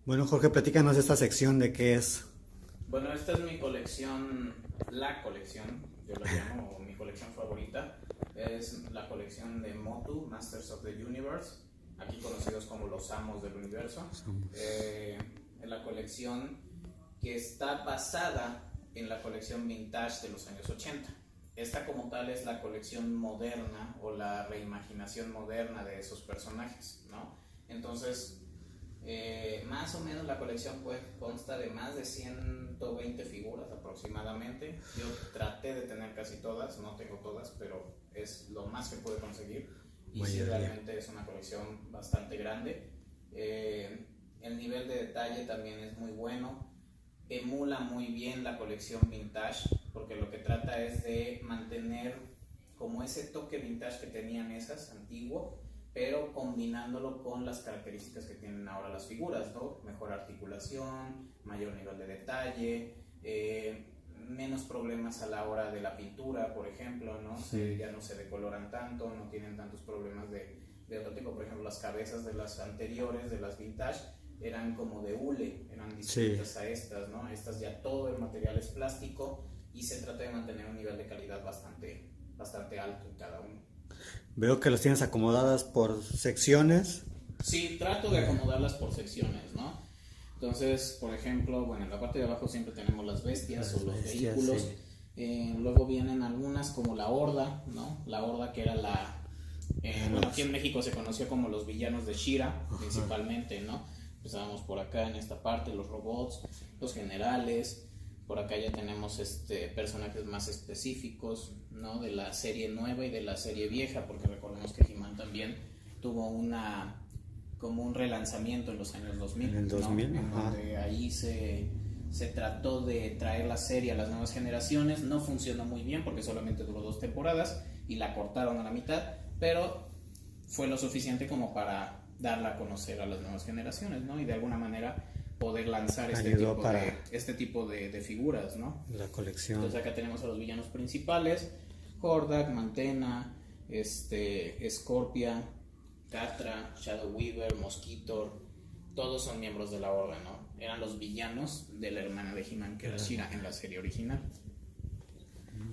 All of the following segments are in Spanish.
Bueno, Jorge, platícanos esta sección de qué es. Bueno, esta es mi colección, la colección, yo la llamo mi colección favorita. Es la colección de Motu, Masters of the Universe, aquí conocidos como los Amos del Universo. Es la colección que está basada en la colección vintage de los años 80. Esta como tal es la colección moderna o la reimaginación moderna de esos personajes, ¿no? Entonces, más o menos la colección pues consta de más de 120 figuras aproximadamente. Yo traté de tener casi todas, no tengo todas, pero es lo más que pude conseguir. Y sí, realmente es una colección bastante grande. El nivel de detalle también es muy bueno. Emula muy bien la colección vintage, porque lo que trata es de mantener como ese toque vintage que tenían esas, antiguo, pero combinándolo con las características que tienen ahora las figuras, ¿no? Mejor articulación, mayor nivel de detalle, menos problemas a la hora de la pintura, por ejemplo, ¿no? Sí. Ya no se decoloran tanto, no tienen tantos problemas de otro tipo. Por ejemplo, las cabezas de las anteriores, de las vintage, eran como de hule, eran distintas a estas, ¿no? Estas ya todo el material es plástico y se trata de mantener un nivel de calidad bastante alto en cada uno. Veo que los tienes acomodadas por secciones. Sí, trato de acomodarlas por secciones, ¿no? Entonces, por ejemplo, bueno, en la parte de abajo siempre tenemos las bestias o los vehículos. Sí. Luego vienen algunas como la Horda, ¿no? La Horda que era bueno, aquí en México se conoció como los villanos de She-Ra, principalmente, ¿no? Empezábamos por acá en esta parte, los robots, los generales. Por acá ya tenemos personajes más específicos, ¿no? De la serie nueva y de la serie vieja, porque recordemos que He-Man también tuvo como un relanzamiento en los años 2000, en el 2000, ¿no? En donde ahí se trató de traer la serie a las nuevas generaciones. No funcionó muy bien porque solamente duró 2 temporadas y la cortaron a la mitad, pero fue lo suficiente como para darla a conocer a las nuevas generaciones, ¿no? Y de alguna manera poder lanzar este tipo de figuras, ¿no? La colección. Entonces acá tenemos a los villanos principales: Hordak, Mantena, Scorpia, Catra, Shadow Weaver, Mosquitor. Todos son miembros de la Horda, ¿no? Eran los villanos de la hermana de He-Man, que era She-Ra en la serie original.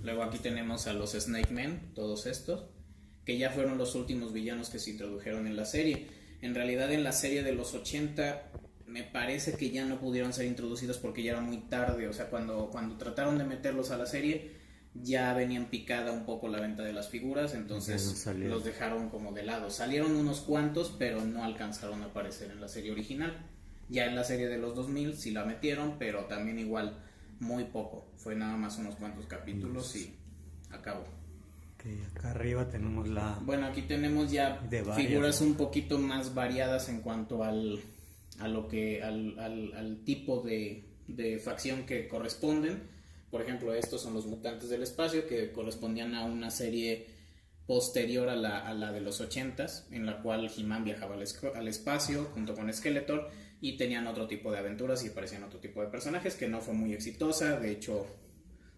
Luego aquí tenemos a los Snake Men, todos estos, que ya fueron los últimos villanos que se introdujeron en la serie. En realidad en la serie de los 80 me parece que ya no pudieron ser introducidos porque ya era muy tarde. O sea, cuando trataron de meterlos a la serie ya venían picada un poco la venta de las figuras, entonces los dejaron como de lado. Salieron unos cuantos, pero no alcanzaron a aparecer en la serie original. Ya en la serie de los 2000 sí la metieron, pero también igual muy poco. Fue nada más unos cuantos capítulos y acabó. Acá arriba tenemos Bueno, aquí tenemos ya figuras un poquito más variadas en cuanto al tipo de facción que corresponden. Por ejemplo, estos son los mutantes del espacio, que correspondían a una serie posterior a la de los 80s, en la cual He-Man viajaba al espacio junto con Skeletor y tenían otro tipo de aventuras y aparecían otro tipo de personajes, que no fue muy exitosa. De hecho,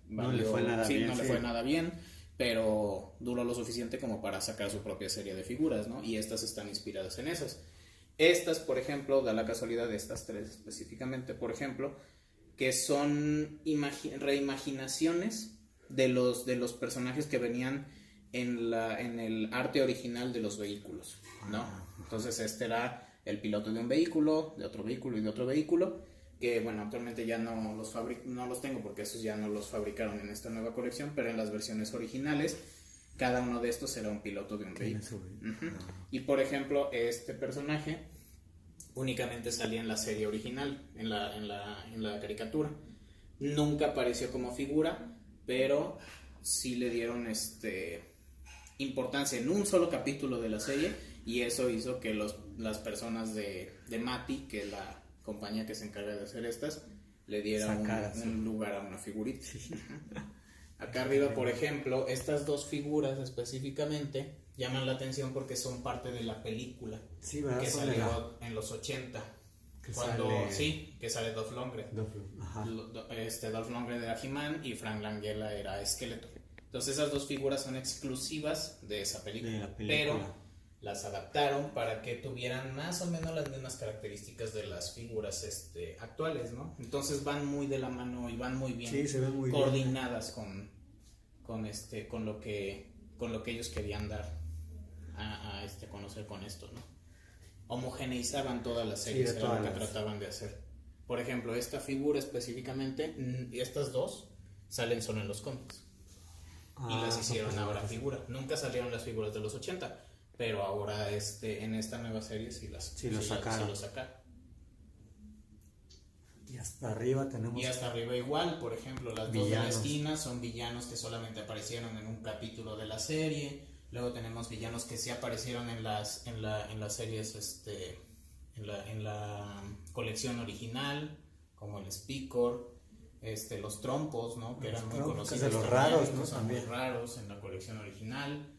no le fue nada bien, pero duró lo suficiente como para sacar su propia serie de figuras, ¿no? Y estas están inspiradas en esas. Estas, por ejemplo, da la casualidad de estas tres específicamente, por ejemplo, que son reimaginaciones de los personajes que venían en el arte original de los vehículos, ¿no? Entonces este era el piloto de un vehículo, de otro vehículo y de otro vehículo, que bueno, actualmente ya no los tengo porque esos ya no los fabricaron en esta nueva colección, pero en las versiones originales cada uno de estos era un piloto de un vehículo. Y por ejemplo, este personaje únicamente salía en la serie original, en la caricatura. Nunca apareció como figura, pero sí le dieron importancia en un solo capítulo de la serie, y eso hizo que las personas de Matty, que es la compañía que se encarga de hacer estas, le dieran un lugar a una figurita. Acá arriba, por ejemplo, estas dos figuras específicamente llaman la atención porque son parte de la película que salió en los 80. Que sale Dolph Lundgren. Dolph Lundgren era He-Man y Frank Langella era Skeletor. Entonces esas dos figuras son exclusivas de esa película. Pero las adaptaron para que tuvieran más o menos las mismas características de las figuras actuales, ¿no? Entonces van muy de la mano y van muy bien, sí, se ven muy coordinadas bien con lo que ellos querían dar a conocer con esto, ¿no? Homogeneizaban todas las series, sí, era lo que trataban de hacer. Por ejemplo, esta figura específicamente, y estas dos salen solo en los cómics. Y las hicieron ahora figura. Nunca salieron las figuras de los 80, pero ahora en esta nueva serie sí lo sacaron. Y hasta arriba tenemos... Y hasta arriba igual, por ejemplo, las dos de la esquina son villanos que solamente aparecieron en un capítulo de la serie. Luego tenemos villanos que sí aparecieron en las series, en la colección original, como el Spicor, los trompos, ¿no? Que eran muy conocidos. De los raros, ¿no? Son muy raros en la colección original.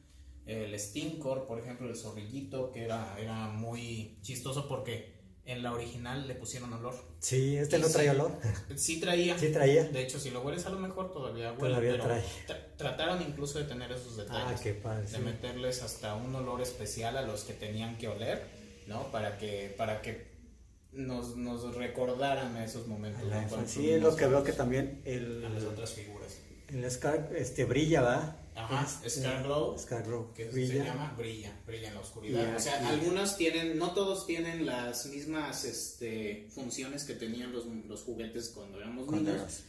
El Stinkor, por ejemplo, el zorrillito, que era muy chistoso porque en la original le pusieron olor. Sí, no traía olor. Sí traía. Sí traía. De hecho, si lo hueles a lo mejor todavía huele. Todavía trae. Trataron incluso de tener esos detalles. Qué padre. De meterles hasta un olor especial a los que tenían que oler, ¿no? Para que nos recordaran esos momentos. ¿No? Sí, es lo que veo que también a las otras figuras. El Scar brilla, ¿va? Ajá, Scarglow, que brilla. Se llama brilla en la oscuridad. O sea, algunos tienen, no todos tienen las mismas funciones que tenían los juguetes cuando éramos niños,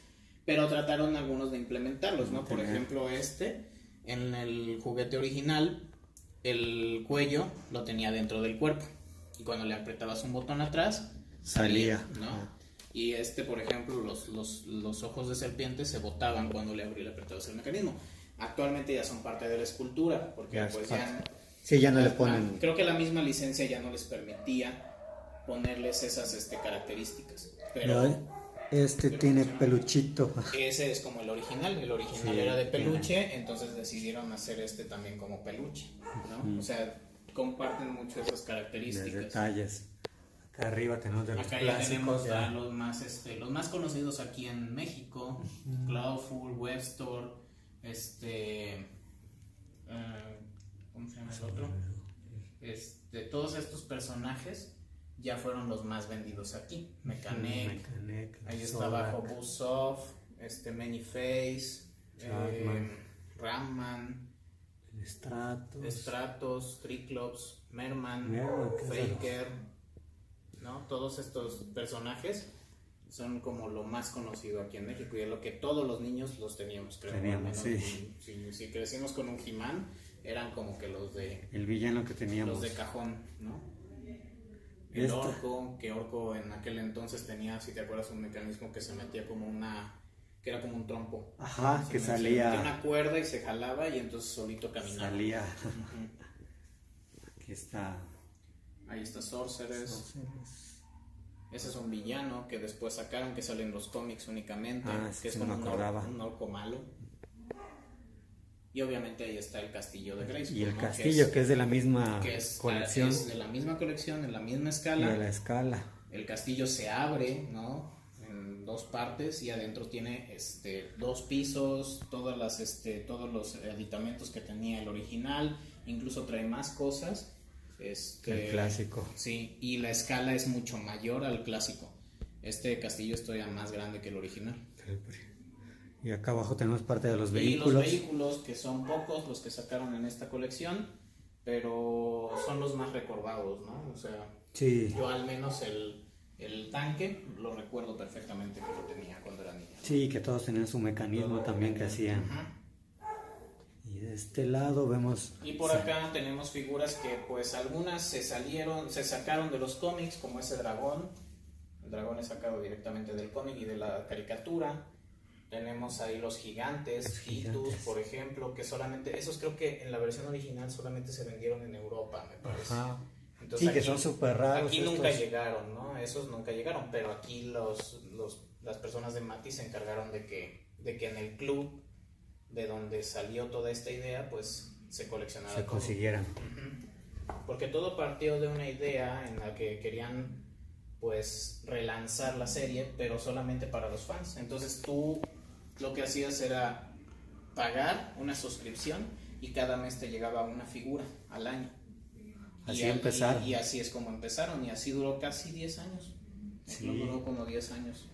pero trataron algunos de implementarlos, ¿no? Por ejemplo, en el juguete original, el cuello lo tenía dentro del cuerpo, y cuando le apretabas un botón atrás, salía, ¿no? Y por ejemplo, los ojos de serpiente se botaban cuando le apretabas el mecanismo. Actualmente ya son parte de la escultura, porque pues ya... Sí, ya no le ponen... Creo que la misma licencia ya no les permitía ponerles esas características. Pero tiene peluchito. Ese es como el original era de peluche, entonces decidieron hacer también como peluche, ¿no? O sea, comparten mucho esas características. De detalles. Acá arriba tenemos de los acá clásicos. Ya tenemos los más conocidos aquí en México, Clawful, Webstore, ¿cómo se llama el otro? Todos estos personajes ya fueron los más vendidos aquí. Mekanek, ahí está abajo Buzzsaw, Manyface, Ramman, Stratos, Triclops, Merman, Faker, ¿no? Todos estos personajes son como lo más conocido aquí en México y es lo que todos los niños los teníamos, creo. Sí. Si crecimos con un He-Man, eran como que los de... El villano que teníamos. Los de cajón, ¿no? El Orco en aquel entonces tenía, si te acuerdas, un mecanismo que se metía que era como un trompo. Ajá, que salía... Metía una cuerda y se jalaba y entonces solito caminaba. Salía. Aquí está... Ahí está Sorceress. Ese es un villano que después sacaron, que sale en los cómics únicamente, que es como un orco malo. Y obviamente ahí está el castillo de Grayskull. Y el castillo, que es de la misma colección. Es de la misma colección, en la misma escala. De la escala. El castillo se abre, ¿no? En dos partes y adentro tiene 2 pisos, todos los aditamentos que tenía el original, incluso trae más cosas. El clásico. Sí, y la escala es mucho mayor al clásico. Este castillo es todavía más grande que el original. Y acá abajo tenemos parte de los vehículos. Y los vehículos, que son pocos los que sacaron en esta colección, pero son los más recordados, ¿no? O sea, sí. Yo al menos el tanque lo recuerdo perfectamente que lo tenía cuando era niño. Sí, que todos tenían su mecanismo también que hacían. Y de este lado vemos... Y por acá tenemos figuras que pues algunas se sacaron de los cómics, como ese dragón. El dragón es sacado directamente del cómic y de la caricatura. Tenemos ahí los gigantes, Titus, por ejemplo, que solamente, esos creo que en la versión original solamente se vendieron en Europa, me parece. Ajá. Entonces, sí, aquí, que son súper raros. Aquí nunca llegaron, ¿no? Esos nunca llegaron, pero aquí las personas de Matty se encargaron de que en el club de donde salió toda esta idea, pues se coleccionara. Se consiguieran. Porque todo partió de una idea en la que querían pues relanzar la serie, pero solamente para los fans. Entonces tú lo que hacías era pagar una suscripción y cada mes te llegaba una figura al año. Así empezaron. Y así es como empezaron, y así duró casi 10 años. Sí. Duró como 10 años.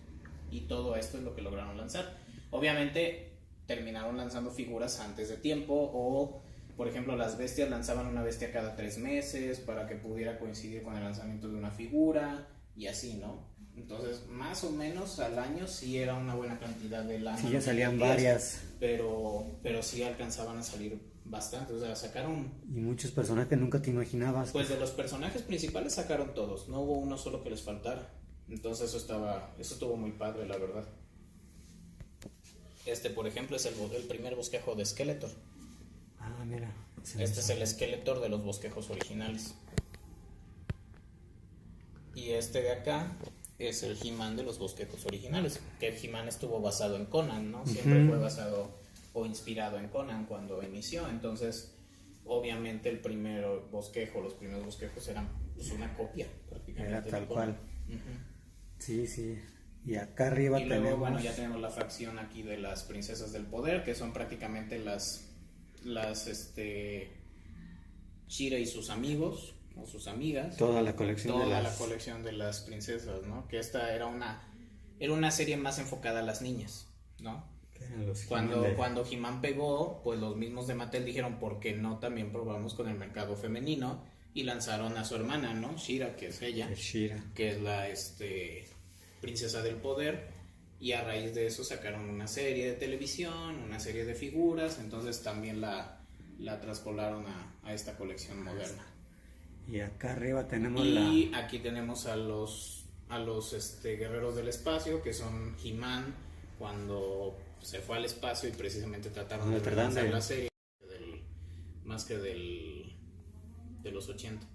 Y todo esto es lo que lograron lanzar. Obviamente terminaron lanzando figuras antes de tiempo, o por ejemplo las bestias lanzaban una bestia cada 3 meses para que pudiera coincidir con el lanzamiento de una figura, y así, ¿no? Entonces más o menos al año sí era una buena cantidad de lana. Sí, ya salían varias. Pero sí alcanzaban a salir bastante, o sea, sacaron... Y muchos personajes que nunca te imaginabas. Pues de los personajes principales sacaron todos, no hubo uno solo que les faltara. Entonces eso estuvo muy padre, la verdad. Por ejemplo, es el primer bosquejo de Skeletor. Ah, mira. Este es el Skeletor de los bosquejos originales. Y este de acá es el He-Man de los bosquejos originales. Que el He-Man estuvo basado en Conan, ¿no? Siempre fue basado o inspirado en Conan cuando inició. Entonces, obviamente los primeros bosquejos eran pues una copia prácticamente. Era tal cual. Sí, sí. Y acá arriba y luego, tenemos... bueno, ya tenemos la facción aquí de las princesas del poder, que son prácticamente las She-Ra y sus amigos o sus amigas. Toda la colección la colección de las princesas, ¿no? Que esta era una serie más enfocada a las niñas, ¿no? Cuando He-Man pegó, pues los mismos de Mattel dijeron, ¿por qué no también probamos con el mercado femenino? Y lanzaron a su hermana, ¿no? She-Ra, que es ella, que es la princesa del poder, y a raíz de eso sacaron una serie de televisión, una serie de figuras, entonces también la traspolaron a esta colección moderna. Y acá arriba tenemos aquí tenemos a los guerreros del espacio, que son He-Man cuando se fue al espacio y precisamente trataron de lanzar la serie más que de los 80.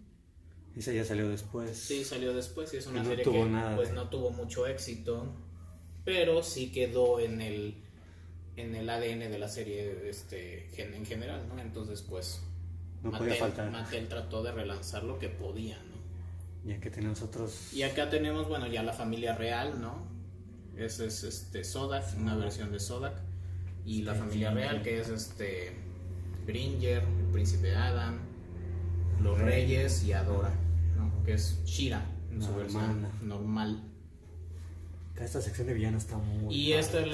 Esa ya salió después. Sí, salió después y es una no serie tuvo que nada pues no tuvo mucho éxito, pero sí quedó en el ADN de la serie en general, ¿no? Entonces pues no podía faltar. Mattel trató de relanzar lo que podía, ¿no? Y aquí tenemos otros. Y acá tenemos, bueno, ya la familia real, ¿no? Ese es Zodak, una versión de Zodak. Y la familia real, que es Gringer, el príncipe Adam, los reyes y Adora, ¿no? Que es She-Ra en su versión normal. Esta sección de villanos está muy y padre.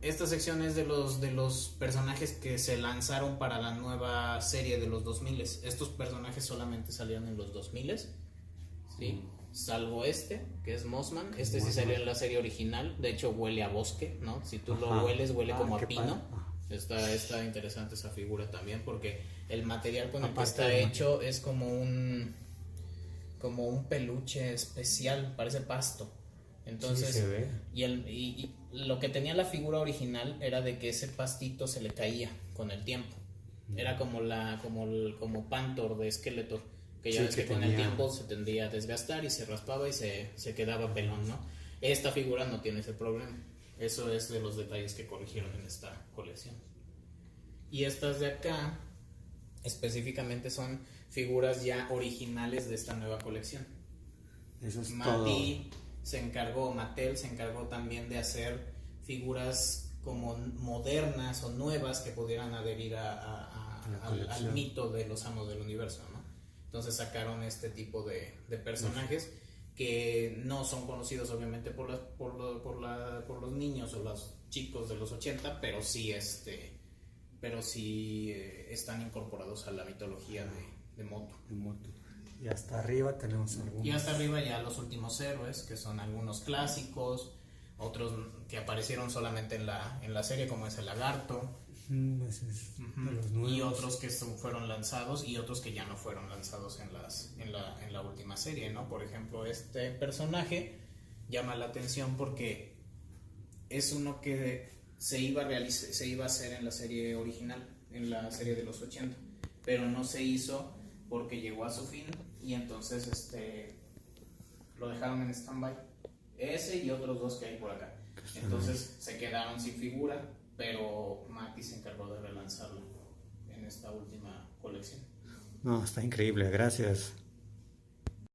Esta sección es de los personajes que se lanzaron para la nueva serie de los 2000. Estos personajes solamente salieron en los 2000, ¿sí? Salvo que es Mossman. Sí salió en la serie original. De hecho huele a bosque, ¿no? Si tú lo hueles, huele como a pino. Está interesante esa figura también, porque el material con el que está hecho es como un peluche especial, parece pasto. Entonces, sí se ve. Y lo que tenía la figura original era de que ese pastito se le caía con el tiempo. Era como Panther de Skeletor, que ya ves que con el tiempo se tendía a desgastar y se raspaba y se quedaba pelón, ¿no? Esta figura no tiene ese problema. Eso es de los detalles que corrigieron en esta colección. Y estas de acá específicamente son figuras ya originales de esta nueva colección. Eso es Mattel se encargó también de hacer figuras como modernas o nuevas que pudieran adherir al mito de los amos del universo, ¿no? Entonces sacaron este tipo de personajes que no son conocidos obviamente por los niños o los chicos de los 80, pero sí están incorporados a la mitología de Motu. Y hasta arriba tenemos algunos. Y hasta arriba ya los últimos héroes, que son algunos clásicos, otros que aparecieron solamente en la serie, como es el Lagarto. Ese es de los nuevos. Y otros que fueron lanzados y otros que ya no fueron lanzados en la última serie, ¿no? Por ejemplo, este personaje llama la atención porque es uno que se iba a hacer en la serie original, en la serie de los 80, pero no se hizo porque llegó a su fin y entonces lo dejaron en stand-by. Ese y otros dos que hay por acá. Entonces se quedaron sin figura, pero Mattel se encargó de relanzarlo en esta última colección. No, está increíble, gracias.